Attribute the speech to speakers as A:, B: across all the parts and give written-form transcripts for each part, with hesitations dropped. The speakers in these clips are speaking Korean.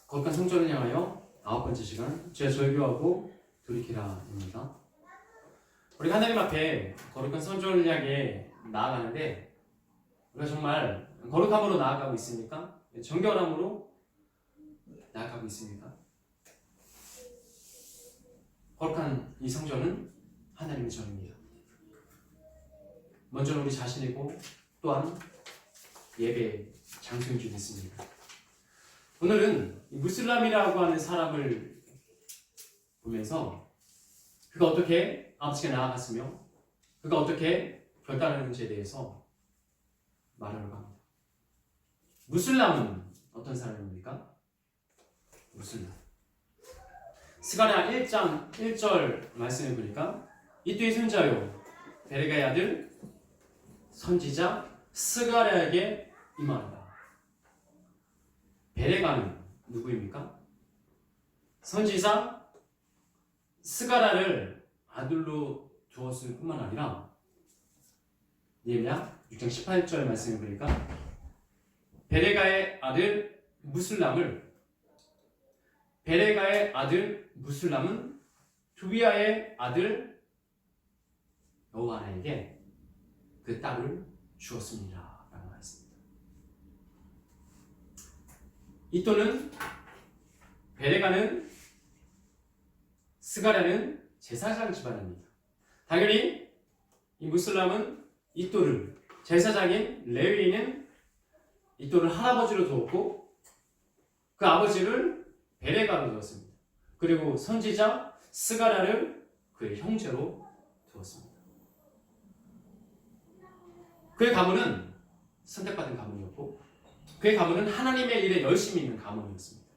A: 거룩한 성전을 향하여 9번째 시간 재절교하고 돌이키라입니다. 우리가 하나님 앞에 거룩한 성전을 향해 나아가는데 우리가 정말 거룩함으로 나아가고 있습니까? 정결함으로 나아가고 있습니까? 거룩한 이 성전은 하나님의 전입니다. 먼저는 우리 자신이고 또한 예배 장소인 줄 믿습니다. 오늘은 무슬람이라고 하는 사람을 보면서 그가 어떻게 아버지께 나아갔으며 그가 어떻게 결단하는지에 대해서 말하려고 합니다. 무슬람은 어떤 사람입니까? 무슬람. 스가랴 1장 1절 말씀을 보니까 이때의 손자요 베레가의 아들 선지자 스가랴에게 임하노라. 베레가는 누구입니까? 선지자 스가랴를 아들로 두었을 뿐만 아니라 예레미야 6장 18절 말씀을 보니까 베레가의 아들 무슬람은 두비아의 아들 여호하나에게 그 딸을 주었습니다. 라고 말했습니다. 이 또는 베레가는 스가랴는 제사장 집안입니다. 당연히 이 무슬람은 이 또를 제사장인 레위인은 이 또를 할아버지로 두었고 그 아버지를 베레가로 두었습니다. 그리고 선지자 스가랴를 그의 형제로 두었습니다. 그의 가문은 선택받은 가문이었고 그의 가문은 하나님의 일에 열심히 있는 가문이었습니다.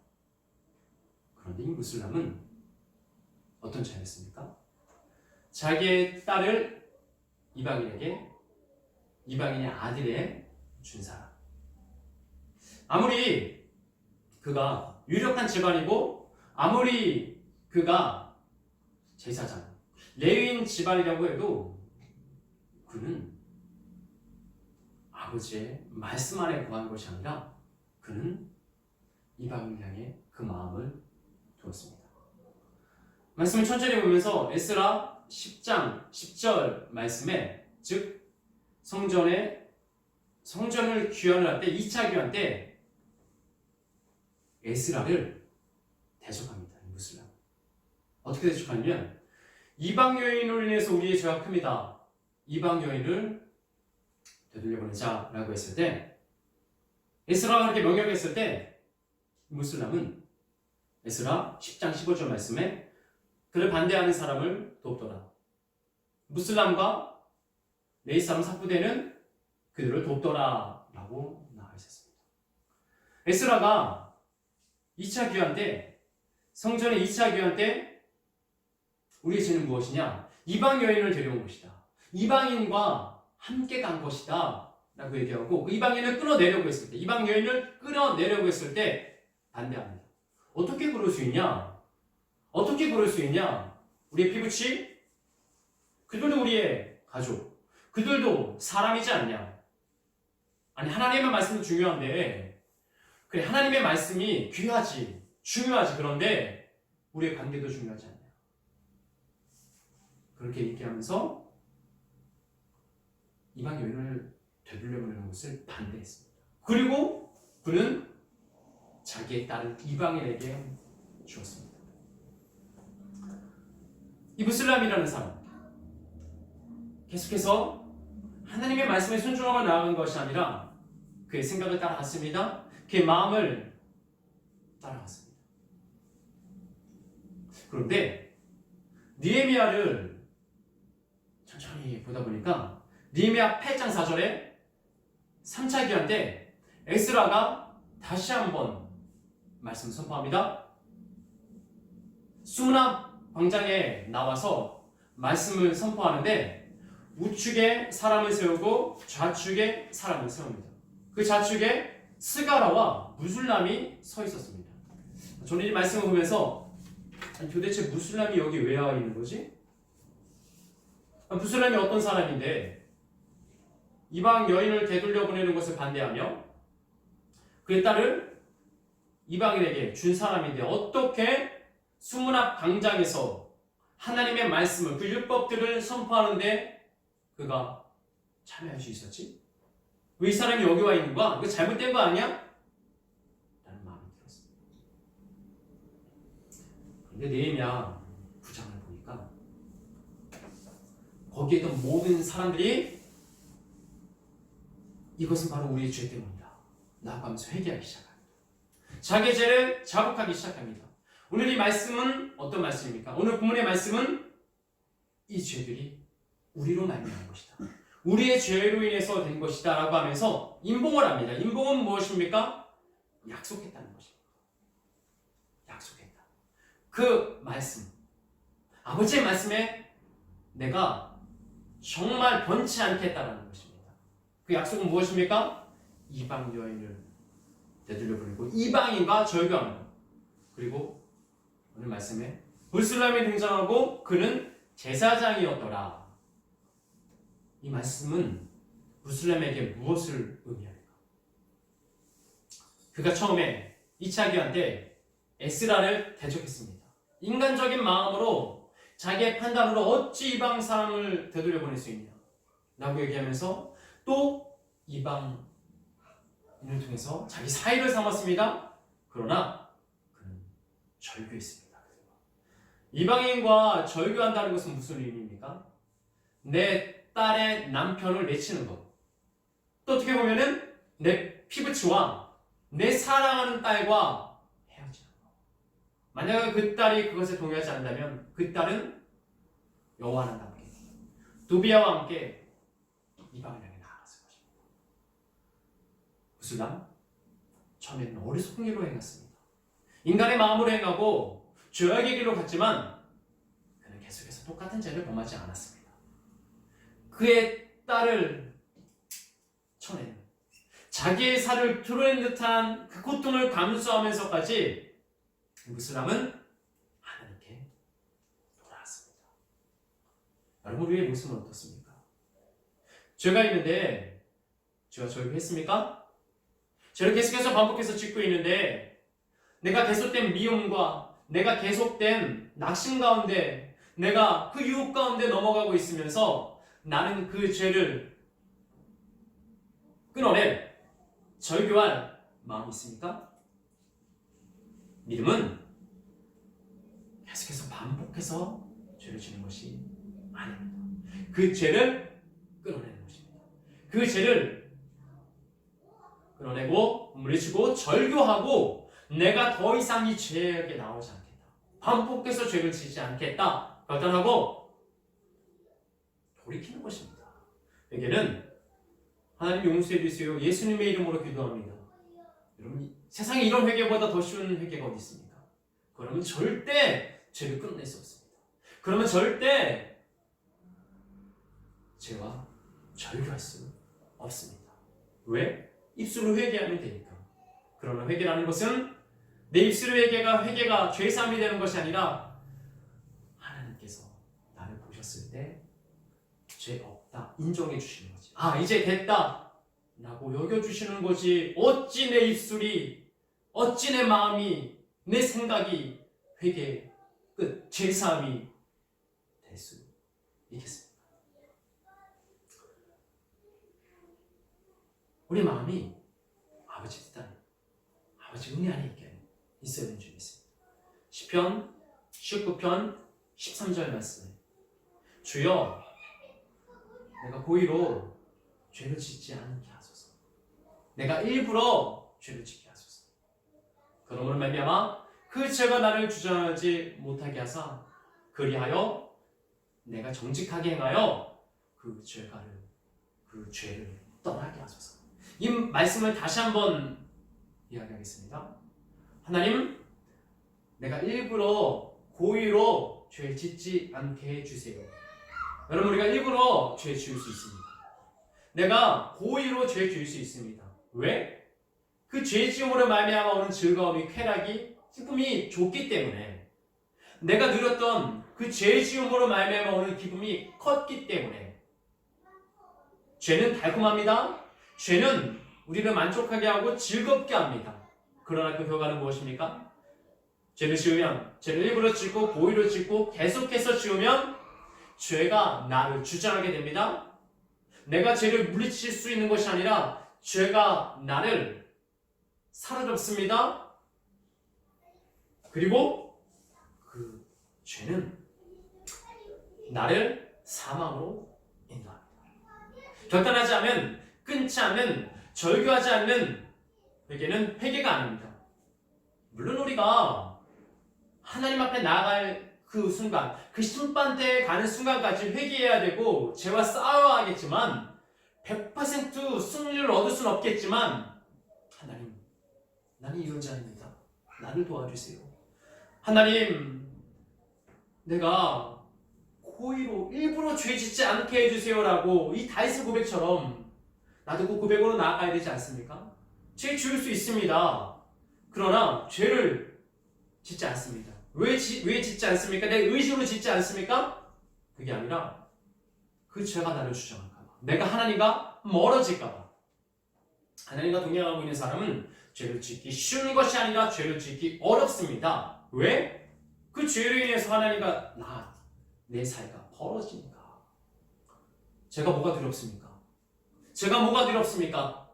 A: 그런데 이 무슬람은 어떤 자였습니까? 자기의 딸을 이방인의 아들에 준 사람. 아무리 그가 유력한 집안이고 아무리 그가 제사장, 레위인 집안이라고 해도 그는 아버지의 말씀 안에 거한 것이 아니라 그는 이방인을 향해 그 마음을 두었습니다. 말씀을 천천히 보면서 에스라 10장 10절 말씀에 즉 성전을 귀환을 할 때 2차 귀환 때 에스라를 대적합니다. 무슬람. 어떻게 대적하냐면 이방 여인으로 인해서 우리의 죄가 큽니다. 이방 여인을 되돌려보내자 라고 했을 때 에스라가 그렇게 명령했을 때 무슬람은 에스라 10장 15절 말씀에 그를 반대하는 사람을 돕더라. 무슬람과 레위 사람 삭부대는 그들을 돕더라 라고 나와 있었습니다. 에스라가 2차 귀환 때 성전의 2차 귀환 때 우리의 죄는 무엇이냐? 이방 여인을 데려온 것이다. 이방인과 함께 간 것이다 라고 얘기하고 그 이방 여인을 끌어내려고 했을 때 반대합니다. 어떻게 그럴 수 있냐? 우리의 피부치? 그들도 우리의 가족, 그들도 사람이지 않냐? 아니 하나님의 말씀도 중요한데 그래 하나님의 말씀이 귀하지 중요하지 그런데 우리의 관계도 중요하지 않냐? 그렇게 얘기하면서 이방 여인을 되돌려보내는 것을 반대했습니다. 그리고 그는 자기의 딸을 이방인에게 주었습니다. 이 무슬람이라는 사람 계속해서 하나님의 말씀에 순종하며 나아간 것이 아니라 그의 생각을 따라갔습니다. 그의 마음을 따라갔습니다. 그런데 느헤미야를 천천히 보다 보니까 느헤미야 8장 4절에 3차 귀환 때 에스라가 다시 한번 말씀 선포합니다. 수문앞 광장에 나와서 말씀을 선포하는데 우측에 사람을 세우고 좌측에 사람을 세웁니다. 그 좌측에 스가랴와 무슬람이 서 있었습니다. 저는 이 말씀을 보면서 도대체 무슬람이 여기 왜 와 있는 거지? 무슬람이 어떤 사람인데 이방 여인을 되돌려 보내는 것을 반대하며 그의 딸을 이방인에게 준 사람인데 어떻게 수문학 광장에서 하나님의 말씀을 그 율법들을 선포하는데 그가 참여할 수 있었지? 왜 이 사람이 여기 와 있는 거야? 이거 잘못된 거 아니야? 라는 마음이 들었습니다. 그런데 느헤미야 9장을 보니까 거기에 있던 모든 사람들이 이것은 바로 우리의 죄 때문이다 라고 하면서 회개하기 시작합니다. 자기 죄를 자복하기 시작합니다. 오늘 이 말씀은 어떤 말씀입니까? 오늘 본문의 말씀은 이 죄들이 우리로 말미암은 것이다. 우리의 죄로 인해서 된 것이다 라고 하면서 임봉을 합니다. 임봉은 무엇입니까? 약속했다는 것입니다. 약속했다. 그 말씀, 아버지의 말씀에 내가 정말 변치 않겠다라는 것입니다. 그 약속은 무엇입니까? 이방 여인을 되돌려 보내고 이방인과 절교하는 것. 그리고 오늘 말씀에 불술람이 등장하고 그는 제사장이었더라. 이 말씀은 불술람에게 무엇을 의미합니까? 그가 처음에 2차 기한 때 에스라를 대적했습니다. 인간적인 마음으로 자기의 판단으로 어찌 이방 사람을 되돌려 보낼 수 있냐 라고 얘기하면서 또 이방인을 통해서 자기 사위를 삼았습니다. 그러나 그는 절교했습니다. 이방인과 절교한다는 것은 무슨 의미입니까? 내 딸의 남편을 내치는 것. 또 어떻게 보면은 내 피부치와 내 사랑하는 딸과 헤어지는 것. 만약에 그 딸이 그것에 동의하지 않는다면 그 딸은 여호와와 함께 도비야와 함께 이방을 향해 나아갔을 것입니다. 무슬람 처음에는 어리석은 길로 행했습니다. 인간의 마음으로 행하고 죄악의 길로 갔지만 그는 계속해서 똑같은 죄를 범하지 않았습니다. 그의 딸을 쳐내는 자기의 살을 드러낸 듯한 그 고통을 감수하면서까지 무슬람은 하나님께 돌아왔습니다. 여러분 우리의 모습은 어떻습니까? 죄가 있는데 죄가 절교했습니까? 죄를 계속해서 반복해서 짓고 있는데 내가 계속된 미움과 내가 계속된 낙심 가운데 내가 그 유혹 가운데 넘어가고 있으면서 나는 그 죄를 끊어낼 절교할 마음이 있습니까? 믿음은 계속해서 반복해서 죄를 지는 것이 아닙니다. 그 죄를 끊어내는 것입니다. 그 죄를 끊어내고 물리치고 절교하고 내가 더 이상 이 죄에게 나오지 않겠다. 반복해서 죄를 지지 않겠다. 결단하고 돌이키는 것입니다. 회개는 하나님 용서해 주세요. 예수님의 이름으로 기도합니다. 여러분 세상에 이런 회개보다 더 쉬운 회개가 어디 있습니까? 그러면 절대 죄를 끊어낼 수 없습니다. 그러면 절대 죄와 절교할 수 없습니다. 왜? 입술로 회개하면 되니까. 그러나 회개라는 것은 내 입술의 회개가 죄사함이 되는 것이 아니라 하나님께서 나를 보셨을 때 죄 없다 인정해 주시는 거지. 아 이제 됐다 라고 여겨주시는 거지. 어찌 내 입술이 어찌 내 마음이 내 생각이 회개 끝 죄사함이 될 수 있겠습니까? 우리 마음이 아버지 뜻 안에 아버지 은혜 안에 있어야 되는 줄 믿습니다. 시편 19편 13절 말씀에 주여 내가 고의로 죄를 짓지 않게 하소서. 내가 일부러 죄를 짓게 하소서. 그러므로 말미암아 그 죄가 나를 주저하지 못하게 하사 그리하여 내가 정직하게 행하여 그 죄를 떠나게 하소서. 이 말씀을 다시 한번 이야기하겠습니다. 하나님, 내가 일부러 고의로 죄를 짓지 않게 해주세요. 여러분 우리가 일부러 죄 지을 수 있습니다. 내가 고의로 죄 지을 수 있습니다. 왜? 그 죄 지음으로 말미암아 오는 즐거움이 쾌락이 기쁨이 좋기 때문에 내가 누렸던 그 죄 지음으로 말미암아 오는 기쁨이 컸기 때문에 죄는 달콤합니다. 죄는 우리를 만족하게 하고 즐겁게 합니다. 그러나 그 결과는 무엇입니까? 죄를 지으면 죄를 일부러 짓고 고의로 짓고 계속해서 지으면 죄가 나를 주장하게 됩니다. 내가 죄를 물리칠 수 있는 것이 아니라 죄가 나를 사로잡습니다. 그리고 그 죄는 나를 사망으로 인도합니다. 결단하지 않으면, 끊지 않는, 절교하지 않는 에게는 회개가 아닙니다. 물론 우리가 하나님 앞에 나아갈 그 순간, 그 심판대에 가는 순간까지 회개해야 되고 죄와 싸워야 하겠지만 100% 승리를 얻을 수는 없겠지만 하나님, 나는 이런 자입니다. 나를 도와주세요. 하나님, 내가 고의로 일부러 죄 짓지 않게 해주세요라고 이 다윗의 고백처럼 나도 그 고백으로 나아가야 되지 않습니까? 죄 지을 수 있습니다. 그러나 죄를 짓지 않습니다. 왜 짓지 않습니까? 내 의지로 짓지 않습니까? 그게 아니라 그 죄가 나를 주장할까 봐, 내가 하나님과 멀어질까 봐. 하나님과 동행하고 있는 사람은 죄를 짓기 쉬운 것이 아니라 죄를 짓기 어렵습니다. 왜? 그 죄로 인해서 하나님과 내 사이가 벌어지니까. 제가 뭐가 두렵습니까? 제가 뭐가 두렵습니까?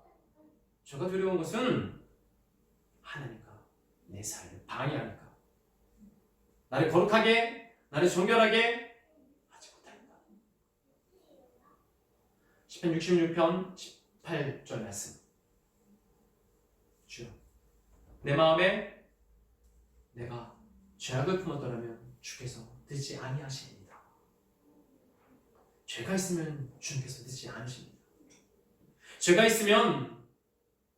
A: 제가 두려운 것은 하나님과 내 사이를 방해하니까. 나를 거룩하게, 나를 정결하게 하지 못하니까. 시편 66편 18절 말씀. 주여, 내 마음에 내가 죄악을 품었더라면 주께서 듣지 아니하시리이다. 죄가 있으면 주님께서 듣지 않으십니다. 죄가 있으면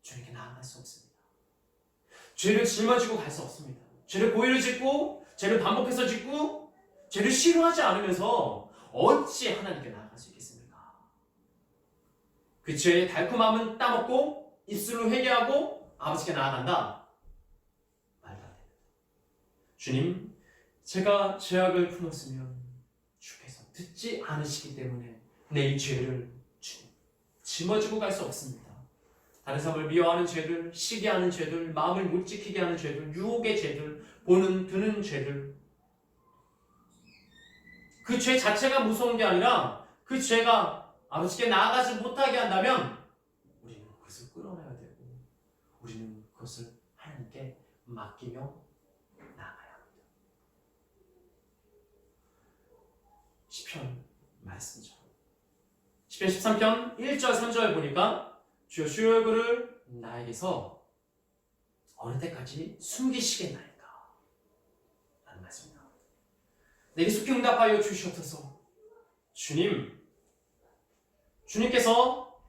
A: 주님께 나아갈 수 없습니다. 죄를 짊어지고 갈 수 없습니다. 죄를 고의로 짓고, 죄를 반복해서 짓고, 죄를 싫어하지 않으면서 어찌 하나님께 나아갈 수 있겠습니까? 그 죄의 달콤함은 따먹고 입술로 회개하고 아버지께 나아간다? 말도 안 됩니다. 주님, 제가 죄악을 품었으면 주께서 듣지 않으시기 때문에 내 이 죄를 주님 짊어지고 갈 수 없습니다. 다른 사람을 미워하는 죄들, 시기하는 죄들, 마음을 못 지키게 하는 죄들, 유혹의 죄들, 보는 드는 죄들, 그 죄 자체가 무서운 게 아니라 그 죄가 아버지께 나아가지 못하게 한다면 우리는 그것을 끌어내야 되고 우리는 그것을 하나님께 맡기며 나아가야 합니다. 시편 말씀처럼 시편 13편 1절 3절 보니까 주여 주의 얼굴을 나에게서 어느 때까지 숨기시겠나이까 라는 말씀입니다. 내게 속히 응답하여 주시옵소서. 주님께서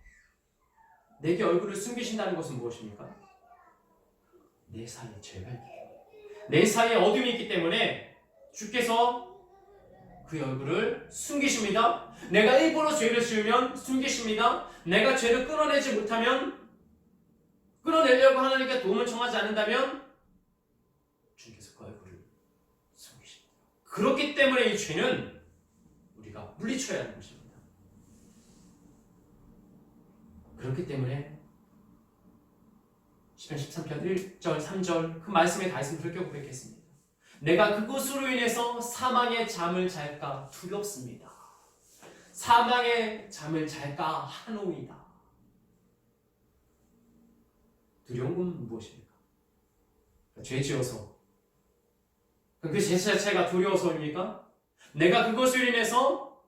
A: 내게 얼굴을 숨기신다는 것은 무엇입니까? 내 사이에 죄가 있기 때문에, 내 사이에 어둠이 있기 때문에 주께서 그 얼굴을 숨기십니다. 내가 일부러 죄를 지으면 숨기십니다. 내가 죄를 끌어내지 못하면, 끌어내려고 하나님께 도움을 청하지 않는다면 주님께서 그 얼굴을 숨기십니다. 그렇기 때문에 이 죄는 우리가 물리쳐야 하는 것입니다. 그렇기 때문에 시편 13편 1절 3절 그 말씀에 다윗은 그렇게 고백했습니다. 내가 그것으로 인해서 사망의 잠을 잘까 두렵습니다. 사망의 잠을 잘까 하노이다. 두려운 건 무엇입니까? 죄 지어서, 그 죄 자체가 두려워서입니까? 내가 그것으로 인해서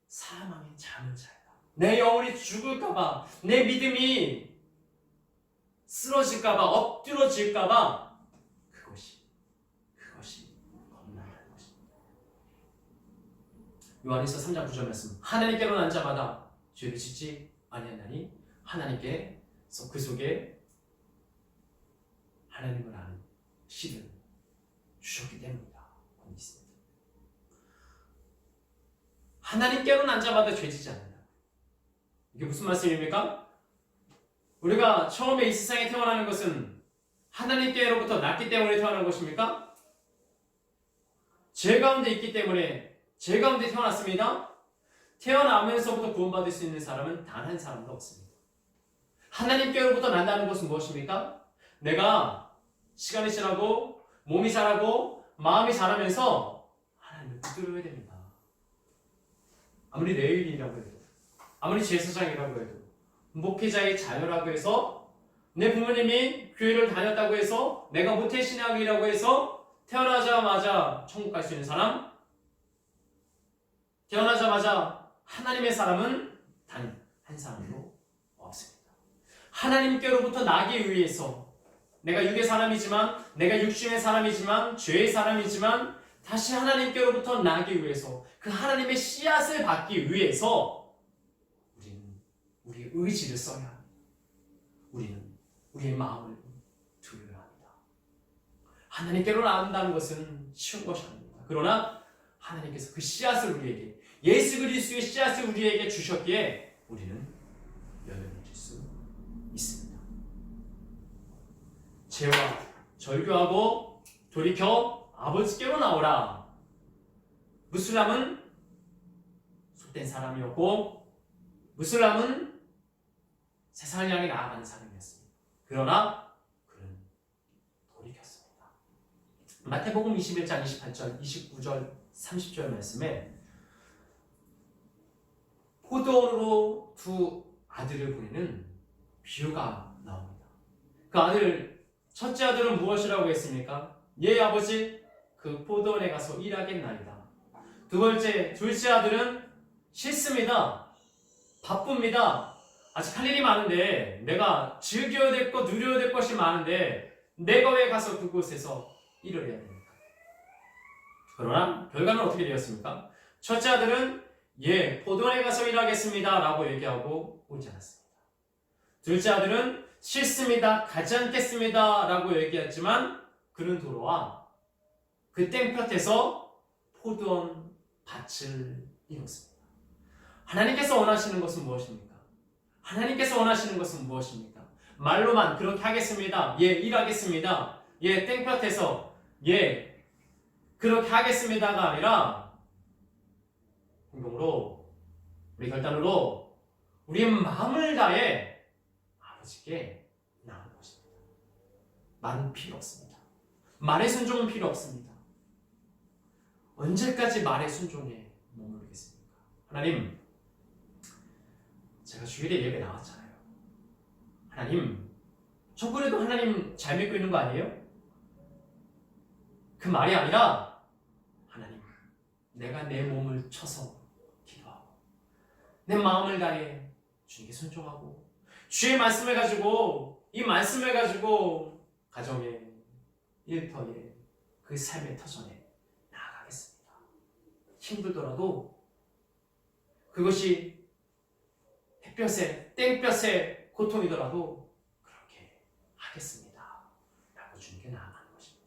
A: 사망의 잠을 잘까, 내 영혼이 죽을까봐, 내 믿음이 쓰러질까봐, 엎드러질까봐 그것이 겁난다는 것입니다. 요한일서 3장 9절 말씀, 하나님께로 난 자마다 죄를 짓지 아니하나니 하나님께서 그 속에 하나님을 아는 씨를 주셨기 때문이다. 있습니다. 하나님께로 난 자마다 죄 짓지 않는다. 이게 무슨 말씀입니까? 우리가 처음에 이 세상에 태어나는 것은 하나님께로부터 났기 때문에 태어난 것입니까? 죄 가운데 있기 때문에 죄 가운데 태어났습니다. 태어나면서부터 구원받을 수 있는 사람은 단 한 사람도 없습니다. 하나님께로부터 난다는 것은 무엇입니까? 내가 시간이 지나고 몸이 자라고 마음이 자라면서 하나님을 붙들어야 됩니다. 아무리 레일이라고 해도, 아무리 제사장이라고 해도, 목회자의 자녀라고 해서, 내 부모님이 교회를 다녔다고 해서, 내가 모태신앙이라고 해서 태어나자마자 천국 갈 수 있는 사람, 태어나자마자 하나님의 사람은 단 한 사람도 없습니다. 하나님께로부터 나기 위해서 내가 육의 사람이지만, 내가 육신의 사람이지만, 죄의 사람이지만 다시 하나님께로부터 나기 위해서, 그 하나님의 씨앗을 받기 위해서 우리는 우리의 의지를 써야 합니다. 우리는 우리의 마음을 두려야 합니다. 하나님께로 나온다는 것은 쉬운 것이 아닙니다. 그러나 하나님께서 그 씨앗을 우리에게, 예수 그리스도의 씨앗을 우리에게 주셨기에 우리는 열매맺을 수 있습니다. 죄와 절교하고 돌이켜 아버지께로 나오라. 무슬람은 속된 사람이었고, 무슬람은 세상을 향해 나아가는 사람이었습니다. 그러나 그는 돌이켰습니다. 마태복음 21장 28절, 29절, 30절 말씀에 포도원으로 두 아들을 보내는 비유가 나옵니다. 그 아들, 첫째 아들은 무엇이라고 했습니까? 예, 아버지, 그 포도원에 가서 일하겠나이다. 두 번째, 둘째 아들은 싫습니다. 바쁩니다. 아직 할 일이 많은데, 내가 즐겨야 될 것, 누려야 될 것이 많은데 내가 왜 가서 그곳에서 일을 해야 됩니까? 그러나 결과는 어떻게 되었습니까? 첫째 아들은 예, 포도원에 가서 일하겠습니다 라고 얘기하고 오지 않았습니다. 둘째 아들은 싫습니다, 가지 않겠습니다 라고 얘기했지만 그는 돌아와 그 땡볕에서 포도원 밭을 이뤘습니다. 하나님께서 원하시는 것은 무엇입니까? 하나님께서 원하시는 것은 무엇입니까? 말로만 그렇게 하겠습니다, 예, 일하겠습니다, 예, 땡볕에서 예, 그렇게 하겠습니다가 아니라 행동으로, 우리 결단으로 우리의 마음을 다해 아버지께 나아가는 것입니다. 말은 필요 없습니다. 말의 순종은 필요 없습니다. 언제까지 말의 순종에 머무르겠습니까? 하나님, 제가 주일에 예배 나왔잖아요. 하나님, 저 그래도 하나님 잘 믿고 있는 거 아니에요? 그 말이 아니라 하나님, 내가 내 몸을 쳐서 기도하고 내 마음을 다해 주님께 순종하고 주의 말씀을 가지고, 이 말씀을 가지고 가정에, 일터에, 그 삶의 터전에 나아가겠습니다. 힘들더라도 그것이 햇볕에, 땡볕에 고통이더라도 그렇게 하겠습니다 라고 주님께 나아가는 것입니다.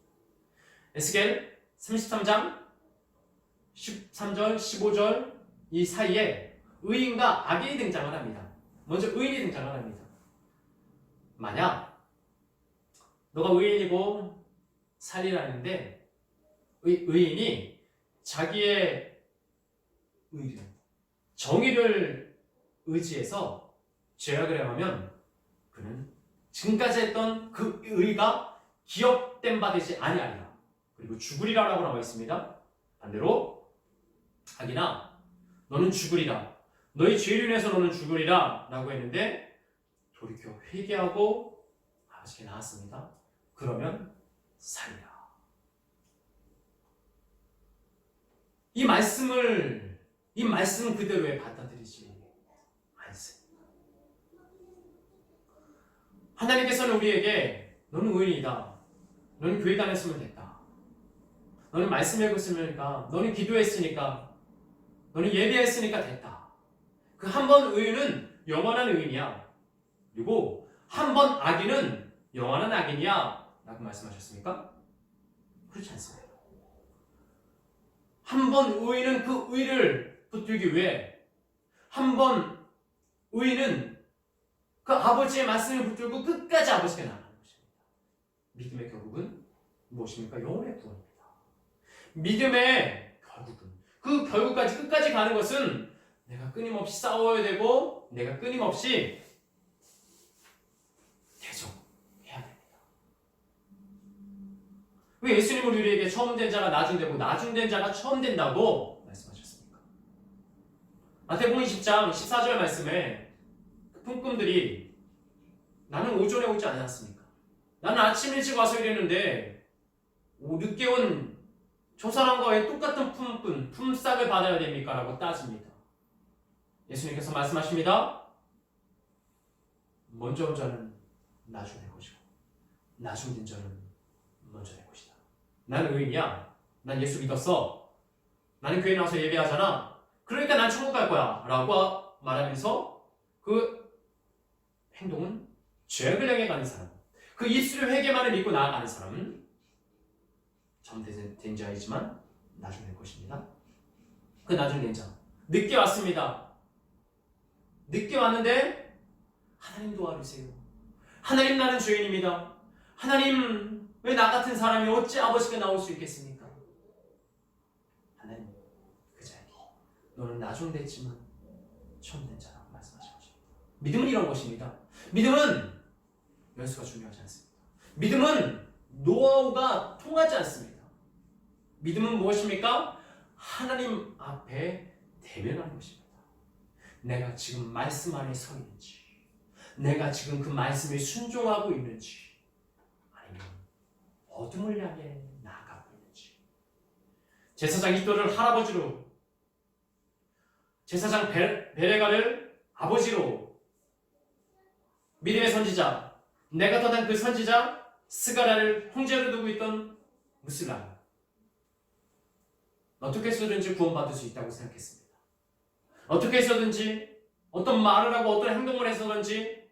A: 에스겔 33장 13절, 15절 이 사이에 의인과 악인이 등장을 합니다. 먼저 의인이 등장을 합니다. 만약 너가 의인이고 살리라는데 의인이 자기의 의를, 정의를 의지해서 죄악을 행하면 그는 지금까지 했던 그 의가 기억된 바 되지 아니하리라. 그리고 죽으리라라고 나와 있습니다. 반대로 악인아, 너는 죽으리라, 너의 죄로 인해서 너는 죽으리라 라고 했는데 돌이켜 회개하고 아버지께 나왔습니다. 그러면 살리라. 이 말씀 그대로에 받아들이지 않습니다. 하나님께서는 우리에게 너는 의인이다, 너는 교회 다녔으면 됐다, 너는 말씀 읽었으니까, 너는 기도했으니까, 너는 예배했으니까 됐다. 그 한 번 의인은 영원한 의인이야. 그리고 한 번 악인은 영원한 악인이야 라고 말씀하셨습니까? 그렇지 않습니다. 한 번 의인은 그 의를 붙들기 위해, 한 번 의인은 그 아버지의 말씀을 붙들고 끝까지 아버지께 나아가는 것입니다. 믿음의 결국은 무엇입니까? 영혼의 구원입니다. 믿음의 결국은, 그 결국까지 끝까지 가는 것은 내가 끊임없이 싸워야 되고 내가 끊임없이 대적해야 됩니다. 왜 예수님은 우리에게 처음 된 자가 나중되고 나중된 자가 처음 된다고 말씀하셨습니까? 마태복음 20장 14절 말씀에 그 품꾼들이 나는 오전에 오지 않았습니까? 나는 아침 일찍 와서 일했는데 늦게 온 저 사람과의 똑같은 품삯을 받아야 됩니까? 라고 따집니다. 예수님께서 말씀하십니다. 먼저 온 자는 나중에 될 것이고 나중된 자는 먼저 될 것이다. 나는 의인이야. 난 예수 믿었어. 나는 교회 나와서 예배하잖아. 그러니까 난 천국 갈 거야. 라고 말하면서 그 행동은 죄악을 향해 가는 사람, 그 입술의 회개만을 믿고 나아가는 사람은 참된 자이지만 나중에 될 것입니다. 그 나중된 자, 늦게 왔습니다. 늦게 왔는데 하나님 도와주세요. 하나님 나는 죄인입니다. 하나님 왜 나 같은 사람이 어찌 아버지께 나올 수 있겠습니까? 하나님 그 자에게 너는 나중됐지만 처음 된 자라고 말씀하신 것입니다. 믿음은 이런 것입니다. 믿음은 연수가 중요하지 않습니다. 믿음은 노하우가 통하지 않습니다. 믿음은 무엇입니까? 하나님 앞에 대면하는 것입니다. 내가 지금 말씀 안에 서 있는지, 내가 지금 그 말씀에 순종하고 있는지, 아니면 어둠을 향해 나아가고 있는지. 제사장 이도를 할아버지로, 제사장 베레가를 아버지로, 믿음의 선지자, 내가 떠난 그 선지자 스가랴를 형제로 두고 있던 무슬람, 어떻게 해서든지 구원받을 수 있다고 생각했습니다. 어떻게 해서든지 어떤 말을 하고 어떤 행동을 해서든지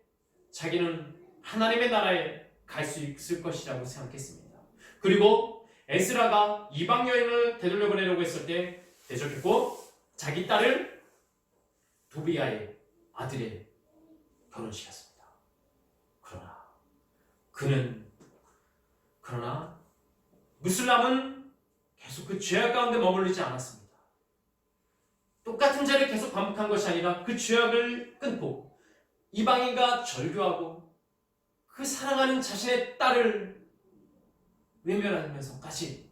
A: 자기는 하나님의 나라에 갈 수 있을 것이라고 생각했습니다. 그리고 에스라가 이방 여인을 되돌려 보내려고 했을 때 대적했고 자기 딸을 도비야의 아들에 결혼시켰습니다. 그러나 무슬람은 계속 그 죄악 가운데 머물리지 않았습니다. 똑같은 죄를 계속 반복한 것이 아니라 그 죄악을 끊고 이방인과 절교하고 그 사랑하는 자신의 딸을 외면하면서까지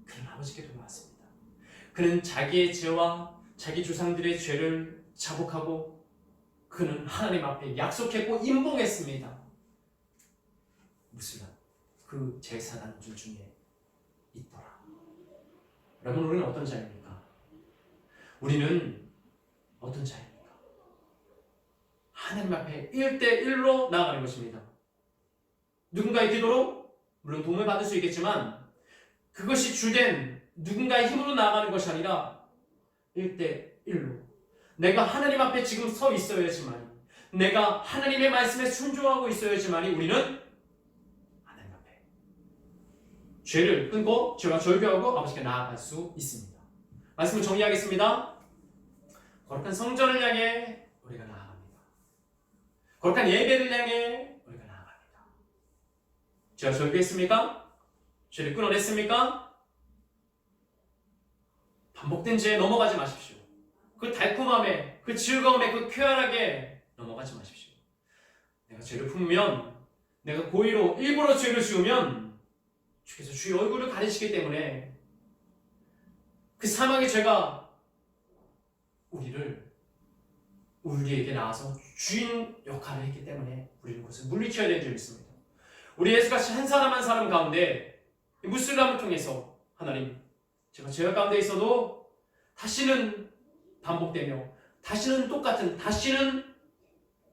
A: 그는 아버지께 돌아왔습니다. 그는 자기의 죄와 자기 조상들의 죄를 자복하고 그는 하나님 앞에 약속했고 임봉했습니다. 무슬람 그 제사단들 중에 있더라. 여러분, 우리는 어떤 자입니까? 우리는 어떤 자입니까? 하나님 앞에 1대1로 나아가는 것입니다. 누군가의 기도로 물론 도움을 받을 수 있겠지만 그것이 주된 누군가의 힘으로 나아가는 것이 아니라 1대1로 내가 하나님 앞에 지금 서 있어야지만, 내가 하나님의 말씀에 순종하고 있어야지만이 우리는 하나님 앞에 죄를 끊고 죄와 절교하고 아버지께 나아갈 수 있습니다. 말씀을 정리하겠습니다. 거룩한 성전을 향해 우리가 나아갑니다. 거룩한 예배를 향해 우리가 나아갑니다. 죄와 절교했습니까? 죄를 끊어냈습니까? 반복된 죄에 넘어가지 마십시오. 그 달콤함에, 그 즐거움에, 그 쾌활하게 넘어가지 마십시오. 내가 죄를 품으면, 내가 고의로 일부러 죄를 지으면 주께서 주의 얼굴을 가리시기 때문에 그 사망의 죄가 우리에게 나와서 주인 역할을 했기 때문에 우리는 그것을 물리쳐야 되는 줄 믿습니다. 우리 예수같이 한 사람 한 사람 가운데 무슬람을 통해서 하나님, 제가 죄악 가운데 있어도 다시는 반복되며 다시는 다시는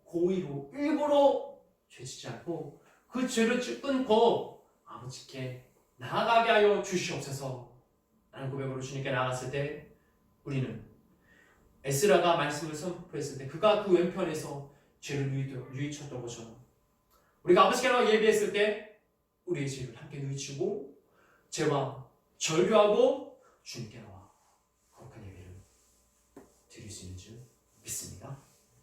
A: 고의로 일부러 죄짓지 않고 그 죄를 끊고 아버지께 나아가게 하여 주시옵소서 라는 고백으로 주님께 나아갔을 때 우리는 에스라가 말씀을 선포했을 때 그가 그 왼편에서 죄를 누이쳤던 것처럼 우리가 아버지께 나와 예배했을 때 우리의 죄를 함께 누이치고 죄와 절교하고 주님께 나와 거룩한 예배를 드릴 수 있는 줄 믿습니다.